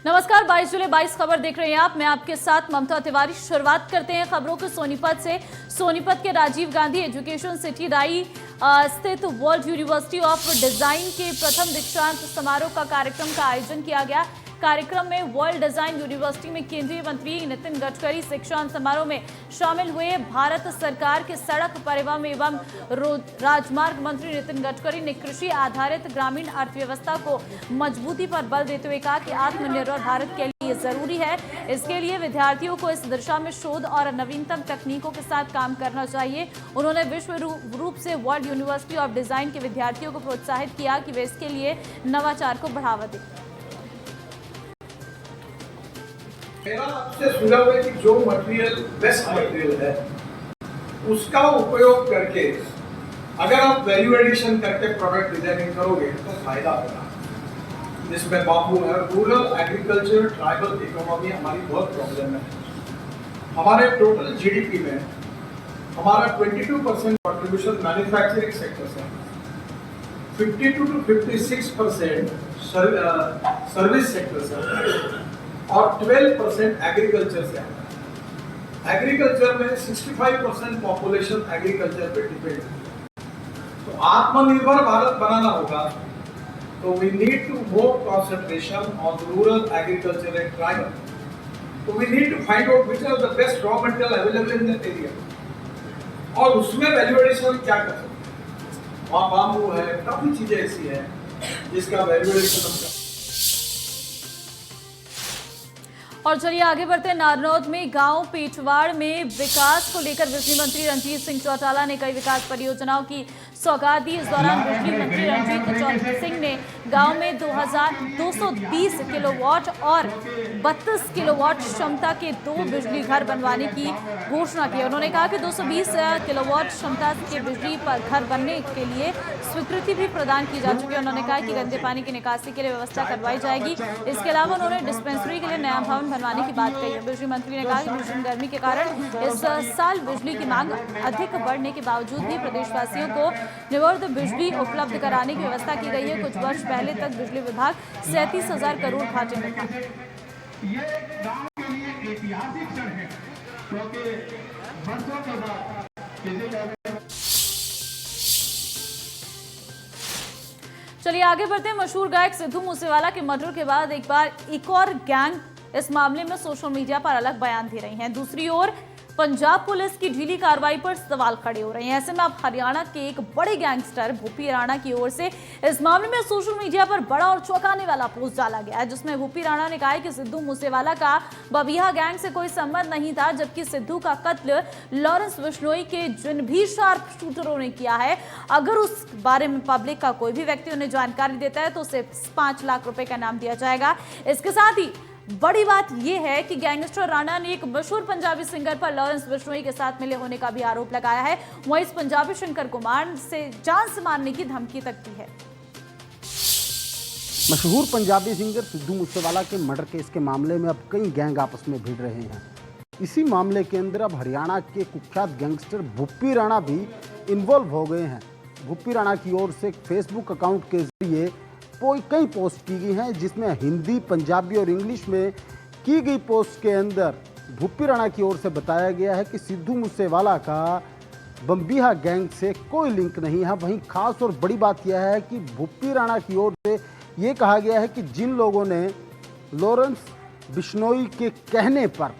नमस्कार, 22 जुलाई 22 खबर देख रहे हैं आप। मैं आपके साथ ममता तिवारी। शुरुआत करते हैं खबरों को सोनीपत से। सोनीपत के राजीव गांधी एजुकेशन सिटी राई स्थित वर्ल्ड यूनिवर्सिटी ऑफ डिजाइन के प्रथम दीक्षांत समारोह का कार्यक्रम का आयोजन किया गया। कार्यक्रम में वर्ल्ड डिजाइन यूनिवर्सिटी में केंद्रीय मंत्री नितिन गडकरी दीक्षांत समारोह में शामिल हुए। भारत सरकार के सड़क परिवहन एवं राजमार्ग मंत्री नितिन गडकरी ने कृषि आधारित ग्रामीण अर्थव्यवस्था को मजबूती पर बल देते हुए कहा कि आत्मनिर्भर भारत के लिए जरूरी है। इसके लिए विद्यार्थियों को इस दिशा में शोध और नवीनतम तकनीकों के साथ काम करना चाहिए। उन्होंने विश्व रूप से वर्ल्ड यूनिवर्सिटी ऑफ डिजाइन के विद्यार्थियों को प्रोत्साहित किया कि वे इसके लिए नवाचार को बढ़ावा दें। मेरा आपसे सुझाव है कि जो मटेरियल बेस्ट मटेरियल है उसका उपयोग करके अगर आप वैल्यू एडिशन करके प्रोडक्ट डिजाइनिंग करोगे तो फायदा होगा। जिसमें बाबू है रूरल एग्रीकल्चर ट्राइबल इकोनॉमी हमारी बहुत प्रॉब्लम है। हमारे टोटल जीडीपी में हमारा 22% कंट्रीब्यूशन मैन्युफैक्चरिंग सेक्टर से, 52 to 56% सर्विस सेक्टर से और 12% एग्रीकल्चर से आता है। एग्रीकल्चर में 65% पॉपुलेशन एग्रीकल्चर पे डिपेंड है। तो आत्मनिर्भर भारत बनाना होगा तो we need to more concentration on rural agriculture and tribal. तो we need to find out which are the best raw material available in that area और उसमें वैल्यू एडिशन क्या कर सकते हैं। वहाँ बाम्बू है, काफी चीजें ऐसी है जिसका वैल्यू एडिशन। और चलिए आगे बढ़ते हैं। नारनौद में गांव पेटवाड़ में विकास को लेकर बिजली मंत्री रणजीत सिंह चौटाला ने कई विकास परियोजनाओं की सौगात दी। इस दौरान बिजली मंत्री रणजीत सिंह ने गांव में 220 किलोवाट और 32 किलोवाट क्षमता के 2 बिजली घर बनवाने की घोषणा की। उन्होंने कहा कि 220 किलोवाट क्षमता के बिजली पर घर बनने के लिए स्वीकृति भी प्रदान की जा चुकी है। उन्होंने कहा कि गंदे पानी की निकासी के लिए व्यवस्था करवाई जाएगी। इसके अलावा उन्होंने डिस्पेंसरी के लिए नया भवन बनवाने की बात कही है। बिजली मंत्री ने कहा कि भीषण गर्मी के कारण इस साल बिजली की मांग अधिक बढ़ने के बावजूद भी प्रदेशवासियों को निवर्ध बिजली उपलब्ध कराने की व्यवस्था की गई है। कुछ वर्ष पहले तक बिजली विभाग 37,000 करोड़ घाटे में था। ये गांव के लिए ऐतिहासिक क्षण है क्योंकि वर्षों के बाद। चलिए आगे बढ़ते हैं। मशहूर गायक सिद्धू मूसेवाला के मर्डर के बाद एक बार एक और गैंग इस मामले में सोशल मीडिया पर अलग बयान दे रही हैं। दूसरी ओर पंजाब पुलिस की ढीली कार्रवाई पर सवाल खड़े हो रहे हैं। ऐसे में अब हरियाणा के एक बड़े गैंगस्टर भूपी राणा की ओर से इस मामले में सोशल मीडिया पर बड़ा और चौंकाने वाला पोस्ट डाला गया है, जिसमें भूपी राणा ने कहा है कि सिद्धू मूसेवाला का बबिया गैंग से कोई संबंध नहीं था, जबकि सिद्धू का कत्ल लॉरेंस बिश्नोई के जिन भी शार्प शूटरों ने किया है, अगर उस बारे में पब्लिक का कोई भी व्यक्ति उन्हें जानकारी देता है तो उसे 5 लाख रुपए का इनाम दिया जाएगा। इसके साथ ही बड़ी बात यह है कि गैंगस्टर राणा ने एक मशहूर पंजाबी सिंगर पर लॉरेंस बिश्नोई के साथ मिले होने का भी आरोप लगाया है। वहीं इस पंजाबी सिंगर को जान से मारने की धमकी तक दी है। मशहूर पंजाबी सिंगर सिद्धू मूसेवाला के मर्डर केस के मामले में अब कई गैंग आपस में भिड़ रहे हैं। इसी मामले के अंदर अब हरियाणा के कुख्यात गैंगस्टर भूपी राणा भी इन्वॉल्व हो गए हैं। भूपी राणा की ओर से फेसबुक अकाउंट के जरिए कई पोस्ट की गई हैं, जिसमें हिंदी, पंजाबी और इंग्लिश में की गई पोस्ट के अंदर भूपी राणा की ओर से बताया गया है कि सिद्धू मूसेवाला का बम्बिहा गैंग से कोई लिंक नहीं है। वहीं खास और बड़ी बात यह है कि भूपी राणा की ओर से ये कहा गया है कि जिन लोगों ने लॉरेंस बिश्नोई के कहने पर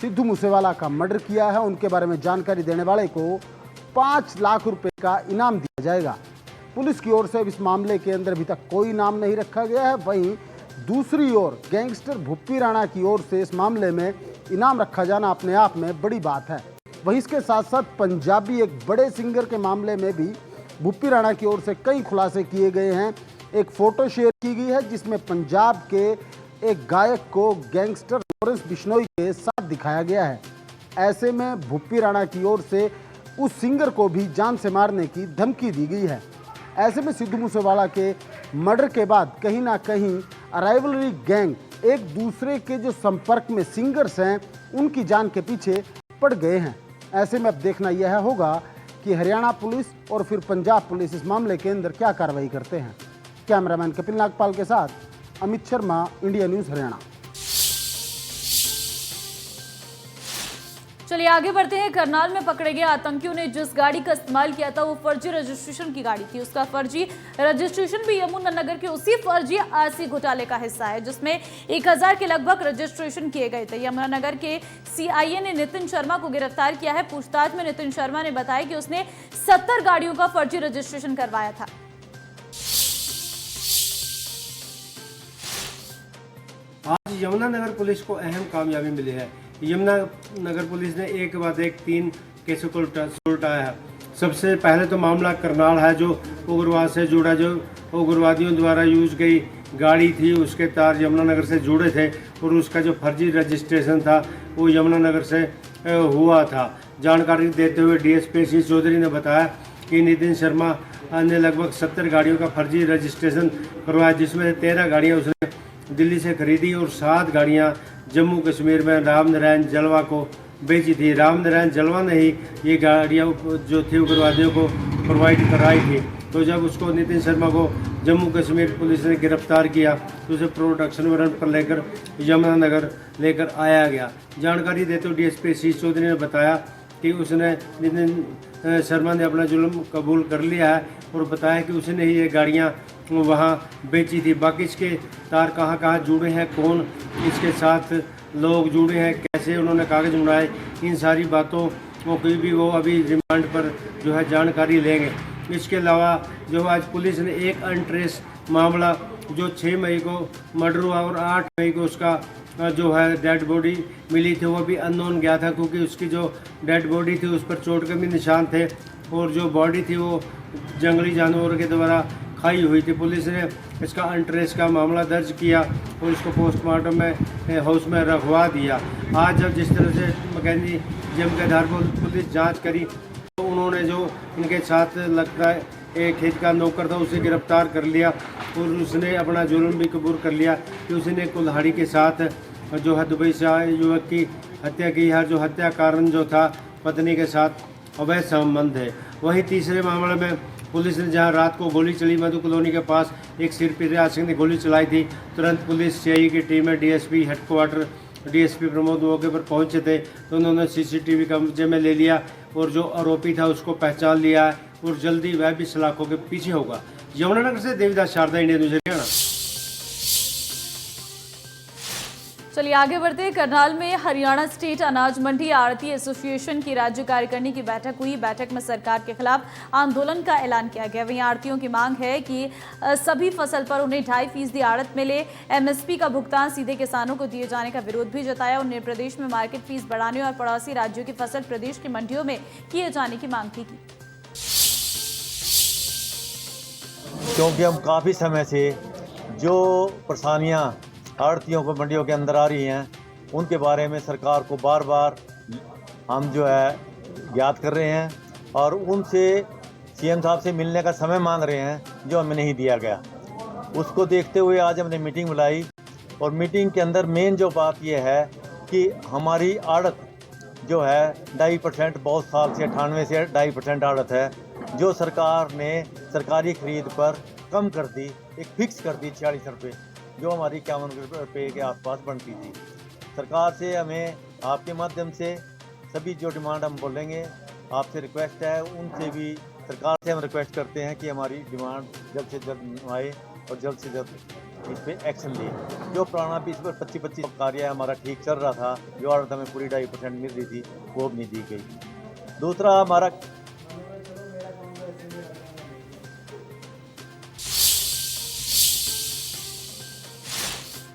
सिद्धू मूसेवाला का मर्डर किया है, उनके बारे में जानकारी देने वाले को 5 लाख रुपए का इनाम दिया जाएगा। पुलिस की ओर से इस मामले के अंदर अभी तक कोई नाम नहीं रखा गया है। वहीं दूसरी ओर गैंगस्टर भूपी राणा की ओर से इस मामले में इनाम रखा जाना अपने आप में बड़ी बात है। वहीं इसके साथ साथ पंजाबी एक बड़े सिंगर के मामले में भी भूपी राणा की ओर से कई खुलासे किए गए हैं। एक फोटो शेयर की गई है जिसमें पंजाब के एक गायक को गैंगस्टर लॉरेंस बिश्नोई के साथ दिखाया गया है। ऐसे में भूपी राणा की ओर से उस सिंगर को भी जान से मारने की धमकी दी गई है। ऐसे में सिद्धू मूसेवाला के मर्डर के बाद कहीं ना कहीं राइवलरी गैंग एक दूसरे के जो संपर्क में सिंगर्स हैं उनकी जान के पीछे पड़ गए हैं। ऐसे में अब देखना यह होगा कि हरियाणा पुलिस और फिर पंजाब पुलिस इस मामले के अंदर क्या कार्रवाई करते हैं। कैमरामैन कपिल नागपाल के साथ अमित शर्मा, इंडिया न्यूज़ हरियाणा। चलिए आगे बढ़ते हैं। करनाल में पकड़े गए आतंकियों ने जिस गाड़ी का इस्तेमाल किया था वो फर्जी रजिस्ट्रेशन की गाड़ी थी। उसका फर्जी रजिस्ट्रेशन भी यमुनानगर के उसी फर्जी आरसी घोटाले का हिस्सा है जिसमें 1000 के लगभग रजिस्ट्रेशन किए गए थे। यमुनानगर के सीआईए ने नितिन शर्मा को गिरफ्तार किया है। पूछताछ में नितिन शर्मा ने बताया कि उसने 70 गाड़ियों का फर्जी रजिस्ट्रेशन करवाया था। आज यमुनानगर पुलिस को अहम कामयाबी मिली है। यमुनानगर पुलिस ने एक के बाद एक 3 केसों को उल्टाया है। सबसे पहले तो मामला करनाल है जो उग्रवाद से जुड़ा, जो उग्रवादियों द्वारा यूज गई गाड़ी थी, उसके तार यमुनानगर से जुड़े थे और उसका जो फर्जी रजिस्ट्रेशन था वो यमुनानगर से हुआ था। जानकारी देते हुए डीएसपी सी चौधरी ने बताया कि नितिन शर्मा ने लगभग 70 गाड़ियों का फर्जी रजिस्ट्रेशन करवाया, जिसमें 13 गाड़ियाँ उसने दिल्ली से खरीदी और 7 गाड़ियाँ जम्मू कश्मीर में राम नारायण जलवा को बेची थी। राम नारायण जलवा ने ही ये गाड़ियाँ जो थी उग्रवादियों को प्रोवाइड कराई थी। तो जब उसको नितिन शर्मा को जम्मू कश्मीर पुलिस ने गिरफ्तार किया तो उसे प्रोडक्शन वारंट पर लेकर यमुनानगर लेकर आया गया। जानकारी देते हुए डीएसपी सी चौधरी ने बताया कि उसने नितिन शर्मा ने अपना जुल्म कबूल कर लिया है और बताया कि उसने ही ये गाड़ियाँ वहाँ बेची थी। बाकी इसके तार कहाँ कहाँ जुड़े हैं, कौन इसके साथ लोग जुड़े हैं, कैसे उन्होंने कागज़ बनाए, इन सारी बातों की भी वो अभी रिमांड पर जो है जानकारी लेंगे। इसके अलावा जो आज पुलिस ने एक अनट्रेस मामला जो 6 मई को मर्डर हुआ और 8 मई को उसका जो है डेड बॉडी मिली थी वो भी अननोन गया था, क्योंकि उसकी जो डेड बॉडी थी उस पर चोट के भी निशान थे और जो बॉडी थी वो जंगली जानवरों के द्वारा खाई हुई थी। पुलिस ने इसका अनट्रेस का मामला दर्ज किया और इसको पोस्टमार्टम में हाउस में रखवा दिया। आज जब जिस तरह से मैकेनिज्म के आधार पर पुलिस जांच करी तो उन्होंने जो इनके साथ लगता है एक खेत का नौकर था उसे गिरफ्तार कर लिया और उसने अपना जुर्म भी कबूल कर लिया कि उसने कुल्हाड़ी के साथ जो है दुबई से आए युवक की हत्या की है। जो हत्या कारण जो था पत्नी के साथ अवैध संबंध है। वहीं तीसरे मामले में पुलिस ने जहां रात को गोली चली मधु कॉलोनी के पास एक सिरफिराज सिंह ने गोली चलाई थी, तुरंत पुलिस सीआई की टीम में डीएसपी हेडक्वार्टर डीएसपी प्रमोद मौके पर पहुंचे थे तो उन्होंने सीसीटीवी कब्जे में ले लिया और जो आरोपी था उसको पहचान लिया है और जल्दी वह भी सलाखों के पीछे होगा। यमुनानगर से देवीदास शारदा, इंडिया न्यूज़ हरियाणा। चलिए आगे बढ़ते हैं। करनाल में हरियाणा स्टेट अनाज मंडी आड़ती एसोसिएशन की राज्य कार्यकारिणी की बैठक हुई। बैठक में सरकार के खिलाफ आंदोलन का ऐलान किया गया। वहीं आड़तियों की मांग है कि सभी फसल पर उन्हें 2.5% आड़त मिले। एमएसपी का भुगतान सीधे किसानों को दिए जाने का विरोध भी जताया। उन्हें प्रदेश में मार्केट फीस बढ़ाने और पड़ोसी राज्यों की फसल प्रदेश की मंडियों में किए जाने की मांग भी की। क्योंकि हम काफ़ी समय से जो परेशानियाँ आड़तियों को मंडियों के अंदर आ रही हैं उनके बारे में सरकार को बार बार हम जो है याद कर रहे हैं और उनसे सीएम साहब से मिलने का समय मांग रहे हैं जो हमें नहीं दिया गया। उसको देखते हुए आज हमने मीटिंग बुलाई और मीटिंग के अंदर मेन जो बात यह है कि हमारी आड़त जो है 2.5% बहुत साल से 98 से 2.5% आड़त है जो सरकार ने सरकारी खरीद पर कम कर दी, एक फिक्स कर दी 46 रुपये जो हमारी 51 रुपये के आसपास बनती थी। सरकार से हमें आपके माध्यम से सभी जो डिमांड हम बोलेंगे आपसे रिक्वेस्ट है, उनसे भी सरकार से हम रिक्वेस्ट करते हैं कि हमारी डिमांड जल्द से जल्द आए और जल्द से जल्द इस पर एक्शन लिए। जो पुराना 20-25 कार्य हमारा ठीक चल रहा था, जो आड़त हमें पूरी 2.5% मिल रही थी वो भी नहीं दी गई। दूसरा हमारा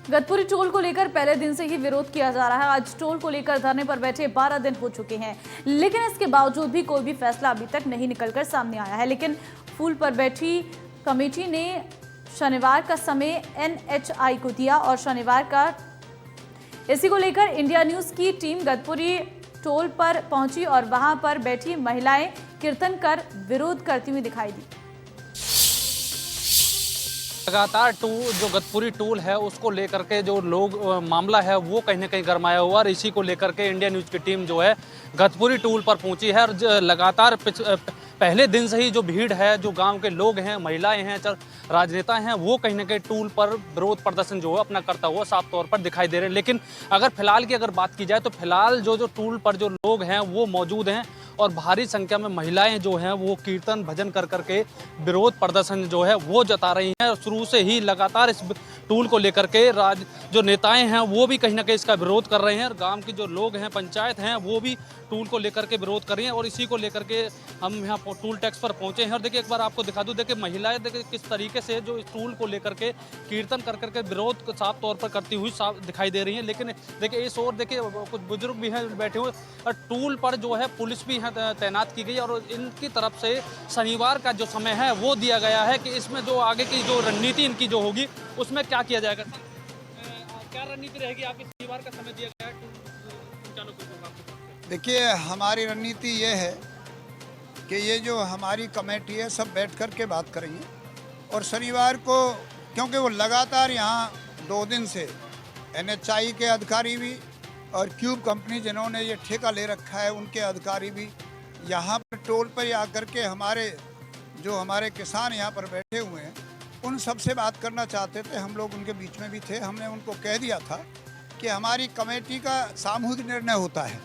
गतपुरी टोल को लेकर पहले दिन से ही विरोध किया जा रहा है। आज टोल को लेकर धरने पर बैठे 12 दिन हो चुके हैं, लेकिन इसके बावजूद भी कोई भी फैसला अभी तक नहीं निकलकर सामने आया है। लेकिन फूल पर बैठी कमेटी ने शनिवार का समय एनएचआई को दिया और शनिवार का इसी को लेकर इंडिया न्यूज़ की टीम गतपुरी टोल पर पहुंची और वहां पर बैठी महिलाएं कीर्तन कर विरोध करती हुई दिखाई दी। लगातार जो गतपुरी टोल है उसको लेकर के जो लोग मामला है वो कहीं ना कहीं गरमाया हुआ और इसी को लेकर के इंडिया न्यूज़ की टीम जो है गतपुरी टोल पर पहुंची है और लगातार पहले दिन से ही जो भीड़ है, जो गांव के लोग हैं, महिलाएं हैं, राजनेता हैं, वो कहीं ना कहीं टूल पर विरोध प्रदर्शन जो है अपना करता हुआ साफ तौर पर दिखाई दे रहे हैं। लेकिन अगर फिलहाल की अगर बात की जाए तो फिलहाल जो टूल पर जो लोग हैं वो मौजूद हैं और भारी संख्या में महिलाएं जो हैं वो कीर्तन भजन कर करके विरोध प्रदर्शन जो है वो जता रही हैं। शुरू से ही लगातार इस टूल को लेकर के जो नेताएं हैं वो भी कहीं ना कहीं इसका विरोध कर रहे हैं और गांव के जो लोग हैं, पंचायत हैं, वो भी टूल को लेकर के विरोध कर रही हैं। और इसी को लेकर के हम यहाँ टूल टैक्स पर पहुंचे हैं और देखिए एक बार आपको दिखा दूं, देखिए महिलाएं देखिए किस तरीके से जो इस टूल को लेकर के कीर्तन कर करके विरोध को साफ तौर पर करती हुई साफ दिखाई दे रही हैं। लेकिन देखिए इस ओर देखिए कुछ बुजुर्ग भी हैं बैठे हुए और टूल पर जो है पुलिस भी यहाँ तैनात की गई और इनकी तरफ से शनिवार का जो समय है वो दिया गया है कि इसमें जो आगे की जो रणनीति इनकी जो होगी उसमें क्या किया जाएगा। क्या रणनीति रहेगी आपकी? शनिवार का समय दिया गया है संचालकों को। देखिए, हमारी रणनीति ये है कि ये जो हमारी कमेटी है सब बैठ कर के बात करेंगे और शनिवार को, क्योंकि वो लगातार यहाँ 2 दिन से NHI के अधिकारी भी और क्यूब कंपनी जिन्होंने ये ठेका ले रखा है उनके अधिकारी भी यहाँ पर टोल पर आकर के हमारे किसान यहाँ पर बैठे हुए हैं उन सब से बात करना चाहते थे। हम लोग उनके बीच में भी थे। हमने उनको कह दिया था कि हमारी कमेटी का सामूहिक निर्णय होता है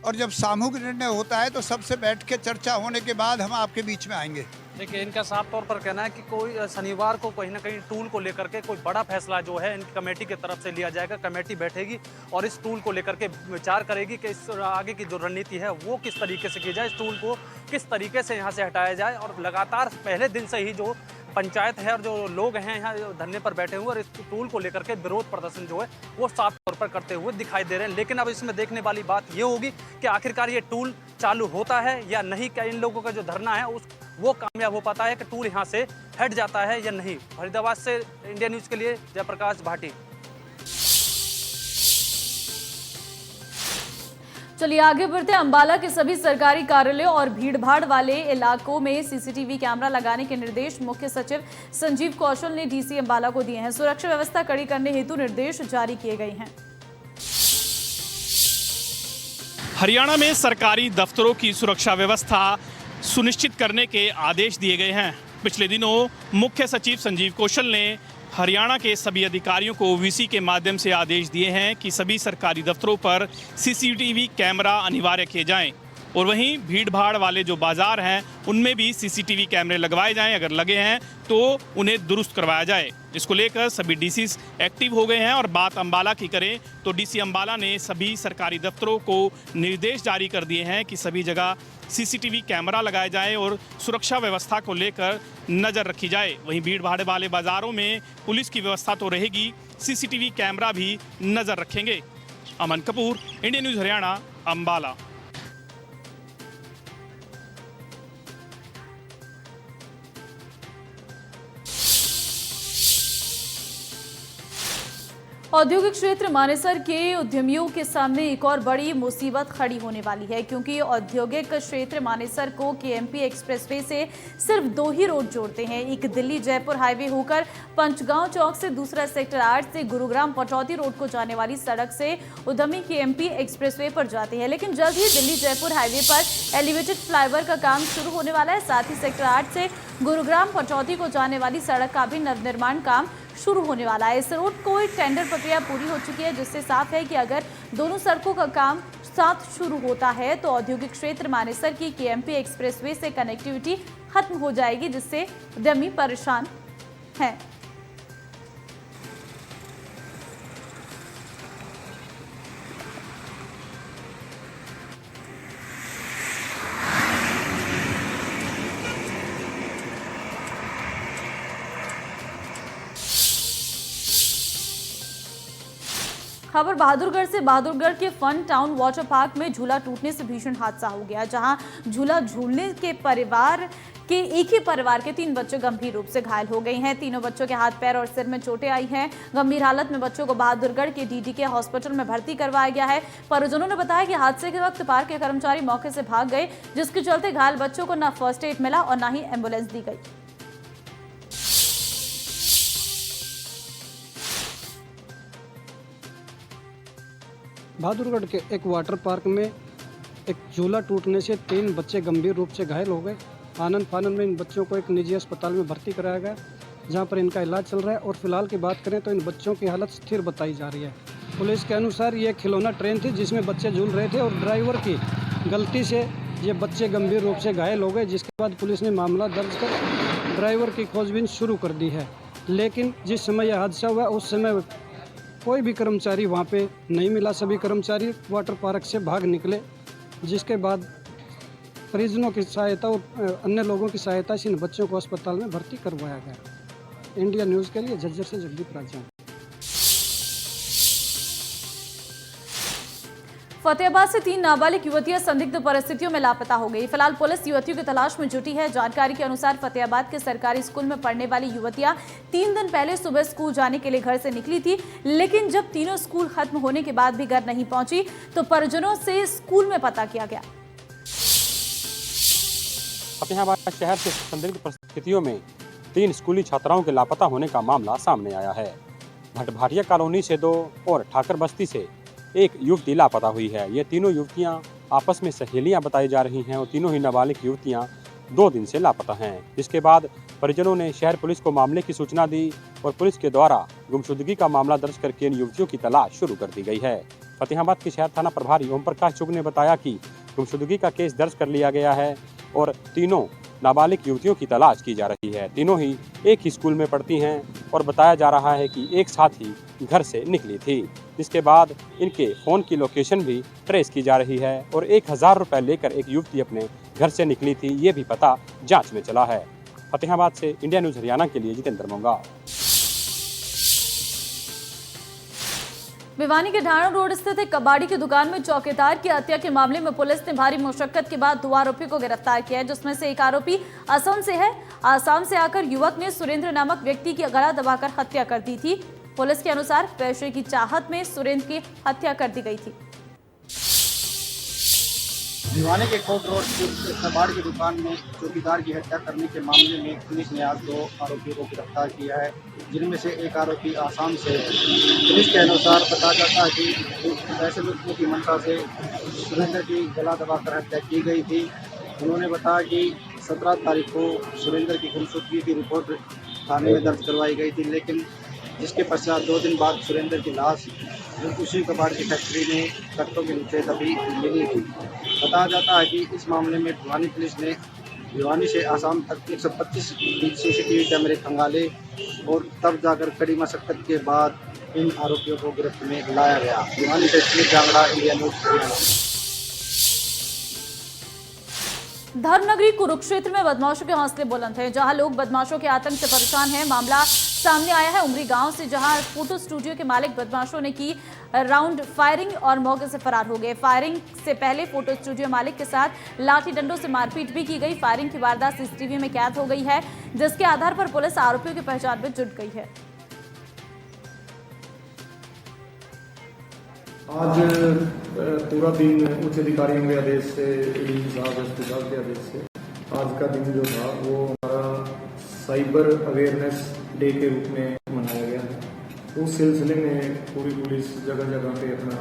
और जब सामूहिक निर्णय होता है तो सबसे बैठ के चर्चा होने के बाद हम आपके बीच में आएंगे। देखिए इनका साफ तौर पर कहना है कि कोई शनिवार को कहीं ना कहीं टूल को लेकर के कोई बड़ा फैसला जो है इनकी कमेटी की तरफ से लिया जाएगा। कमेटी बैठेगी और इस टूल को लेकर के विचार करेगी कि इस आगे की जो रणनीति है वो किस तरीके से की जाए, इस टूल को किस तरीके से यहाँ से हटाया जाए। और लगातार पहले दिन से ही जो पंचायत है और जो लोग हैं यहाँ धरने पर बैठे हुए और इस टूल को लेकर के विरोध प्रदर्शन जो है वो साफ तौर पर करते हुए दिखाई दे रहे हैं। लेकिन अब इसमें देखने वाली बात ये होगी कि आखिरकार ये टूल चालू होता है या नहीं, क्या इन लोगों का जो धरना है वो कामयाब हो पाता है कि टूल यहाँ से हट जाता है या नहीं। फरीदाबाद से इंडिया न्यूज़ के लिए जयप्रकाश भाटी। चलिए आगे बढ़ते हैं। अंबाला के सभी सरकारी कार्यालयों और भीड़भाड़ वाले इलाकों में सीसीटीवी कैमरा लगाने के निर्देश मुख्य सचिव संजीव कौशल ने डीसी अंबाला को दिए हैं। सुरक्षा व्यवस्था कड़ी करने हेतु निर्देश जारी किए गए हैं। हरियाणा में सरकारी दफ्तरों की सुरक्षा व्यवस्था सुनिश्चित करने के आदेश दिए गए हैं। पिछले दिनों मुख्य सचिव संजीव कौशल ने हरियाणा के सभी अधिकारियों को वीसी के माध्यम से आदेश दिए हैं कि सभी सरकारी दफ्तरों पर सीसीटीवी कैमरा अनिवार्य किए जाएं और वहीं भीड़-भाड़ वाले जो बाजार हैं उनमें भी सीसीटीवी कैमरे लगवाए जाएं। अगर लगे हैं तो उन्हें दुरुस्त करवाया जाए। इसको लेकर सभी डीसीज एक्टिव हो गए हैं। और बात अंबाला की करें तो डीसी अंबाला ने सभी सरकारी दफ्तरों को निर्देश जारी कर दिए हैं कि सभी जगह सीसीटीवी कैमरा लगाए जाए और सुरक्षा व्यवस्था को लेकर नज़र रखी जाए। वहीं भीड़-भाड़ वाले बाजारों में पुलिस की व्यवस्था तो रहेगी, सीसीटीवी कैमरा भी नज़र रखेंगे। अमन कपूर, इंडिया न्यूज़ हरियाणा, अंबाला। औद्योगिक क्षेत्र मानेसर के उद्यमियों के सामने एक और बड़ी मुसीबत खड़ी होने वाली है, क्योंकि औद्योगिक क्षेत्र मानेसर को केएमपी एक्सप्रेसवे से सिर्फ 2 ही रोड जोड़ते हैं। एक दिल्ली जयपुर हाईवे होकर पंचगांव चौक से, दूसरा सेक्टर 8 से गुरुग्राम पटौदी रोड को जाने वाली सड़क से उद्यमी केएमपी एक्सप्रेसवे पर जाते हैं। लेकिन जल्द ही दिल्ली जयपुर हाईवे पर एलिवेटेड फ्लाईओवर का काम शुरू होने वाला है। साथ ही सेक्टर 8 से गुरुग्राम पटौदी को जाने वाली सड़क का भी नवनिर्माण काम शुरू होने वाला है। इस रोड को टेंडर प्रक्रिया पूरी हो चुकी है, जिससे साफ है कि अगर दोनों सड़कों का काम साथ शुरू होता है तो औद्योगिक क्षेत्र मानेसर की केएमपी एक्सप्रेसवे से कनेक्टिविटी खत्म हो जाएगी, जिससे उद्यमी परेशान हैं। खबर बहादुरगढ़ से। बहादुरगढ़ के फन टाउन वाटर पार्क में झूला टूटने से भीषण हादसा हो गया, जहां झूला झूलने के एक ही परिवार के 3 बच्चे गंभीर रूप से घायल हो गए हैं। तीनों बच्चों के हाथ, पैर और सिर में चोटें आई हैं। गंभीर हालत में बच्चों को बहादुरगढ़ के डीडीके हॉस्पिटल में भर्ती करवाया गया है। परिजनों ने बताया कि हादसे के वक्त पार्क के कर्मचारी मौके से भाग गए, जिसके चलते घायल बच्चों को न फर्स्ट एड मिला और न ही एम्बुलेंस दी गई। बहादुरगढ़ के एक वाटर पार्क में एक झूला टूटने से 3 बच्चे गंभीर रूप से घायल हो गए। आनन फानन में इन बच्चों को एक निजी अस्पताल में भर्ती कराया गया, जहां पर इनका इलाज चल रहा है। और फिलहाल की बात करें तो इन बच्चों की हालत स्थिर बताई जा रही है। पुलिस के अनुसार ये खिलौना ट्रेन थी जिसमें बच्चे झूल रहे थे और ड्राइवर की गलती से ये बच्चे गंभीर रूप से घायल हो गए, जिसके बाद पुलिस ने मामला दर्ज कर ड्राइवर की खोजबीन शुरू कर दी है। लेकिन जिस समय यह हादसा हुआ उस समय कोई भी कर्मचारी वहाँ पे नहीं मिला। सभी कर्मचारी वाटर पार्क से भाग निकले, जिसके बाद परिजनों की सहायता और अन्य लोगों की सहायता से इन बच्चों को अस्पताल में भर्ती करवाया गया। इंडिया न्यूज़ के लिए झज्जर से जगदीप राजा। फतेहाबाद से 3 नाबालिग युवतियां संदिग्ध परिस्थितियों में लापता हो गई। फिलहाल पुलिस युवतियों की तलाश में जुटी है। जानकारी के अनुसार फतेहाबाद के सरकारी स्कूल में पढ़ने वाली युवतियां 3 दिन पहले सुबह स्कूल जाने के लिए घर से निकली थी, लेकिन जब तीनों स्कूल खत्म होने के बाद भी घर नहीं पहुंची तो परिजनों से स्कूल में पता किया गया। फतेहाबाद शहर के संदिग्ध परिस्थितियों में 3 स्कूली छात्राओं के लापता होने का मामला सामने आया है। भटभाटिया कॉलोनी से 2 और ठाकर बस्ती से 1 युवती लापता हुई है। ये तीनों युवतियां आपस में सहेलियां बताई जा रही हैं और तीनों ही नाबालिग युवतियां 2 दिन से लापता हैं। जिसके बाद परिजनों ने शहर पुलिस को मामले की सूचना दी और पुलिस के द्वारा गुमशुदगी का मामला दर्ज करके इन युवतियों की तलाश शुरू कर दी गई है। फतेहाबाद के शहर थाना प्रभारी ओम प्रकाश चुग ने बताया कि गुमशुदगी का केस दर्ज कर लिया गया है और तीनों नाबालिग युवतियों की तलाश की जा रही है। तीनों ही एक ही स्कूल में पढ़ती हैं और बताया जा रहा है कि एक साथ ही घर से निकली थी, जिसके बाद इनके फ़ोन की लोकेशन भी ट्रेस की जा रही है और 1000 रुपये लेकर एक युवती अपने घर से निकली थी, ये भी पता जांच में चला है। फतेहाबाद से इंडिया न्यूज़ हरियाणा के लिए जितेंद्र मोंगा। भिवानी के ढाणा रोड स्थित एक कबाड़ी की दुकान में चौकीदार की हत्या के मामले में पुलिस ने भारी मुशक्कत के बाद 2 आरोपी को गिरफ्तार किया है, जिसमें से एक आरोपी असम से है। आसाम से आकर युवक ने सुरेंद्र नामक व्यक्ति की गला दबाकर हत्या कर दी थी। पुलिस के अनुसार पैसे की चाहत में सुरेंद्र की हत्या कर दी गई थी। भिवानी के कोट रोड स्थित कबाड़ की दुकान में चौकीदार की हत्या करने के मामले में पुलिस ने आज 2 आरोपियों को गिरफ्तार किया है, जिनमें से एक आरोपी आसाम से। पुलिस के अनुसार पता चलता है कि पैसे लूटने की मंशा से सुरेंद्र की गला दबाकर हत्या की गई थी। उन्होंने बताया कि 17 तारीख को सुरेंद्र की गुमशुदगी की रिपोर्ट थाने में दर्ज करवाई गई थी, लेकिन जिसके पश्चात 2 दिन बाद सुरेंद्र की लाश उसी कबाड़ की फैक्ट्री में कट्टों के नीचे दबी मिली थी। बताया जाता है कि इस मामले में भिवानी पुलिस ने भिवानी से आसाम तक 125 CCTV कैमरे खंगाले और तब जाकर कड़ी मशक्कत के बाद इन आरोपियों को गिरफ्त में लाया गया। भिवानी से सुनील जांगड़ा, इंडिया न्यूज़ हरियाणा। धर्मनगरी कुरुक्षेत्र में बदमाशों के हौसले बुलंद हैं, जहां लोग बदमाशों के आतंक से परेशान हैं। मामला सामने आया है उमरी गांव से, जहां फोटो स्टूडियो के मालिक बदमाशों ने की राउंड फायरिंग और मौके से फरार हो गए। फायरिंग से पहले फोटो स्टूडियो मालिक के साथ लाठी डंडों से मारपीट भी की गई। फायरिंग की वारदात CCTV में कैद हो गई है, जिसके आधार पर पुलिस आरोपियों की पहचान में जुट गई है। आज पूरा दिन उच्च अधिकारियों के आदेश से, एसपी साहब के आदेश से आज का दिन जो था वो हमारा साइबर अवेयरनेस डे के रूप में मनाया गया है। उस सिलसिले में पूरी पुलिस जगह जगह पे अपना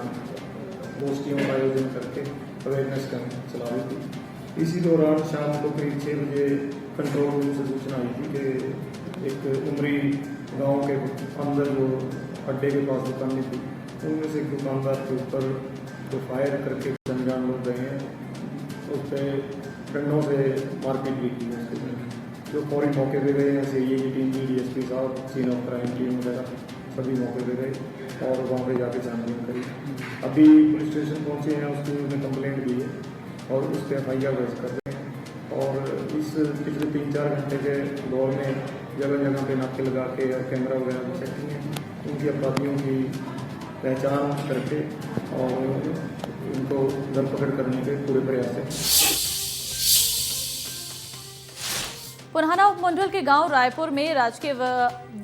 गोष्ठियों का आयोजन करके अवेयरनेस कैंप चला रही थी। इसी दौरान शाम को करीब 6 बजे कंट्रोल रूम से सूचना आई थी कि एक उमरी गांव के अंदर जो अड्डे के पास दुकानें थी, उनमें से एक दुकानदार के ऊपर जो फायर करके अनजान लोग गए हैं, उस पर डंडों से मारपीट भी की है। जो फौरी मौके पे गए हैं, CIA की टीम, DSP साहब, सीन ऑफ क्राइम टीम वगैरह सभी मौके पे गए और वहाँ पे जाके छानबीन करी। अभी पुलिस स्टेशन पहुँचे हैं, उसकी उन्होंने कंप्लेंट दी है और उस पर FIR दर्ज कर रहे हैं। और इस पिछले 3-4 घंटे के दौर में जगह जगह पे नाके लगा के और कैमरा वगैरह की सेटिंग है, उनकी अपराधियों की पहचान करके और उनको धरपकड़ करने के पूरे प्रयास है। पुराना उपमंडल के गांव रायपुर में राजकीय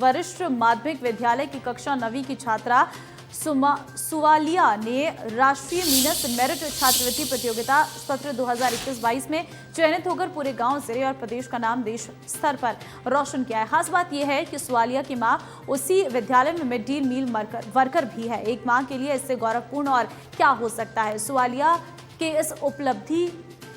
वरिष्ठ माध्यमिक विद्यालय की कक्षा 9वीं की छात्रा सुवालिया ने राष्ट्रीय मीनस मेरिट छात्रवृत्ति प्रतियोगिता सत्र 2021-22 में चयनित होकर पूरे गांव, जिले और प्रदेश का नाम देश स्तर पर रोशन किया है। खास बात यह है कि सुवालिया की मां उसी विद्यालय में मिड डे मील वर्कर भी है। एक मां के लिए इससे गौरवपूर्ण और क्या हो सकता है। सुवालिया के इस उपलब्धि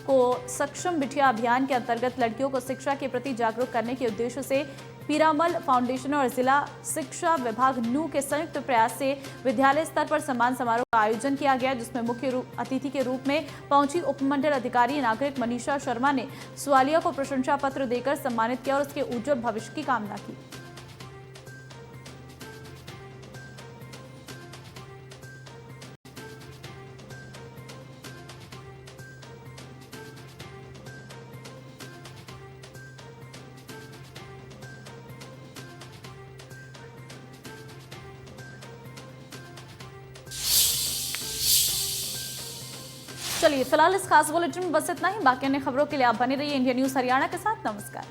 को सक्षम बिटिया अभियान के अंतर्गत लड़कियों को शिक्षा के प्रति जागरूक करने के उद्देश्य से पीरामल फाउंडेशन और जिला शिक्षा विभाग नू के संयुक्त प्रयास से विद्यालय स्तर पर सम्मान समारोह का आयोजन किया गया, जिसमें मुख्य अतिथि के रूप में पहुंची उपमंडल अधिकारी नागरिक मनीषा शर्मा ने सुवालिया को प्रशंसा पत्र देकर सम्मानित किया और उसके उज्जवल भविष्य की कामना की। चलिए फिलहाल इस खास बुलेटिन में बस इतना ही। बाकी अन्य खबरों के लिए आप बने रहिए इंडिया न्यूज हरियाणा के साथ। नमस्कार।